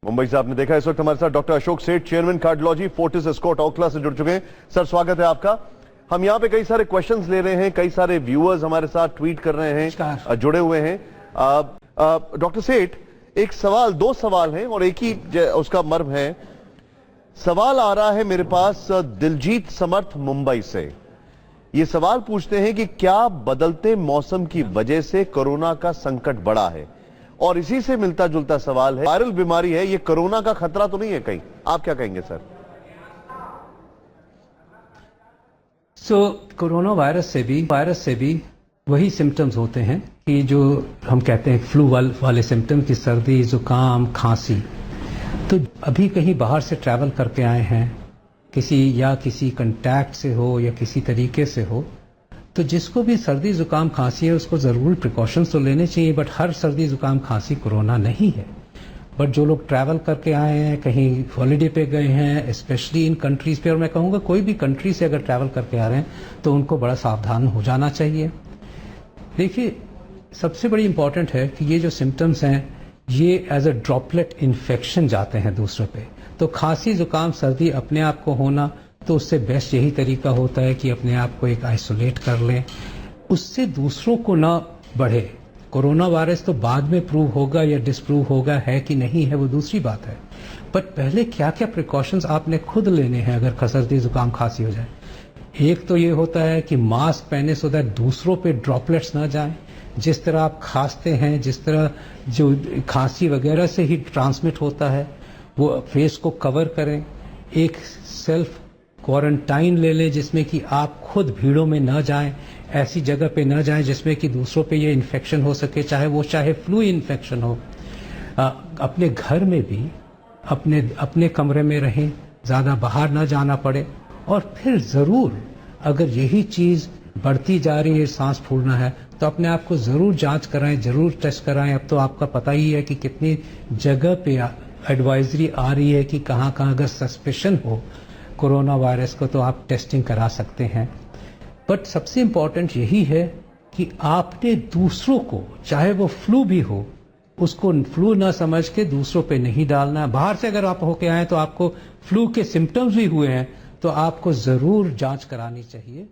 मुंबई से आपने देखा। इस वक्त हमारे साथ डॉक्टर अशोक सेठ, chairman cardiology, Fortis escort Okhla से जुड़ चुके हैं। सर स्वागत है आपका। हम यहाँ पे कई सारे क्वेश्चंस ले रहे हैं, कई सारे व्यूअर्स हमारे साथ ट्वीट कर रहे हैं, जुड़े हुए हैं। डॉक्टर सेठ, एक सवाल, दो सवाल हैं और एक ही उसका मर्म है। सवाल आ रहा है मेरे पास दिलजीत समर्थ मुंबई से। ये सवाल पूछते हैं कि क्या बदलते मौसम की वजह से कोरोना का संकट बढ़ा है, और इसी से मिलता जुलता सवाल है, वायरल बीमारी है ये, कोरोना का खतरा तो नहीं है कहीं? आप क्या कहेंगे सर? कोरोना वायरस से भी वही सिम्टम्स होते हैं कि जो हम कहते हैं फ्लू वाले सिम्टम की, सर्दी, जुकाम, खांसी। तो अभी कहीं बाहर से ट्रैवल करके आए हैं, किसी कांटेक्ट से हो या किसी तरीके से हो, तो जिसको भी सर्दी जुकाम खांसी है उसको जरूर प्रिकॉशंस तो लेने चाहिए। बट हर सर्दी जुकाम खांसी कोरोना नहीं है। बट जो लोग ट्रैवल करके आए हैं, कहीं हॉलीडे पे गए हैं, स्पेशली इन कंट्रीज पे, और मैं कहूँगा कोई भी कंट्री से अगर ट्रैवल करके आ रहे हैं तो उनको बड़ा सावधान हो जाना चाहिए। देखिए, सबसे बड़ी इंपॉर्टेंट है कि ये जो सिम्टम्स हैं ये एज अ ड्रॉपलेट इन्फेक्शन जाते हैं दूसरों पे। तो खांसी जुकाम सर्दी अपने आप को होना, तो उससे बेस्ट यही तरीका होता है कि अपने आप को एक आइसोलेट कर लें, उससे दूसरों को ना बढ़े। कोरोना वायरस तो बाद में प्रूव होगा या डिसप्रूव होगा है कि नहीं है, वो दूसरी बात है। बट पहले क्या क्या प्रिकॉशंस आपने खुद लेने हैं अगर सर्दी जुकाम खांसी हो जाए। एक तो ये होता है कि मास्क पहने सो दैट दूसरों पे ड्रॉपलेट्स ना जाएं। जिस तरह आप खांसते हैं, जिस तरह जो खांसी वगैरह से ही ट्रांसमिट होता है, वो फेस को कवर करें। एक सेल्फ क्वारंटाइन ले लें जिसमें कि आप खुद भीड़ों में न जाएं, ऐसी जगह पे न जाएं जिसमें कि दूसरों पे ये इन्फेक्शन हो सके, चाहे फ्लू इन्फेक्शन हो। अपने घर में भी अपने कमरे में रहें, ज़्यादा बाहर ना जाना पड़े। और फिर ज़रूर अगर यही चीज़ बढ़ती जा रही है, सांस फूलना है, तो अपने आप को ज़रूर जांच कराएं, ज़रूर टेस्ट कराएं। अब तो आपका पता ही है कि कितनी जगह पे एडवाइजरी आ रही है कि कहाँ अगर सस्पेशन हो कोरोना वायरस को तो आप टेस्टिंग करा सकते हैं। बट सबसे इम्पॉर्टेंट यही है कि आपने दूसरों को, चाहे वो फ्लू भी हो, उसको फ्लू ना समझ के दूसरों पे नहीं डालना। बाहर से अगर आप होके आए तो आपको फ्लू के सिम्टम्स भी हुए हैं तो आपको जरूर जांच करानी चाहिए।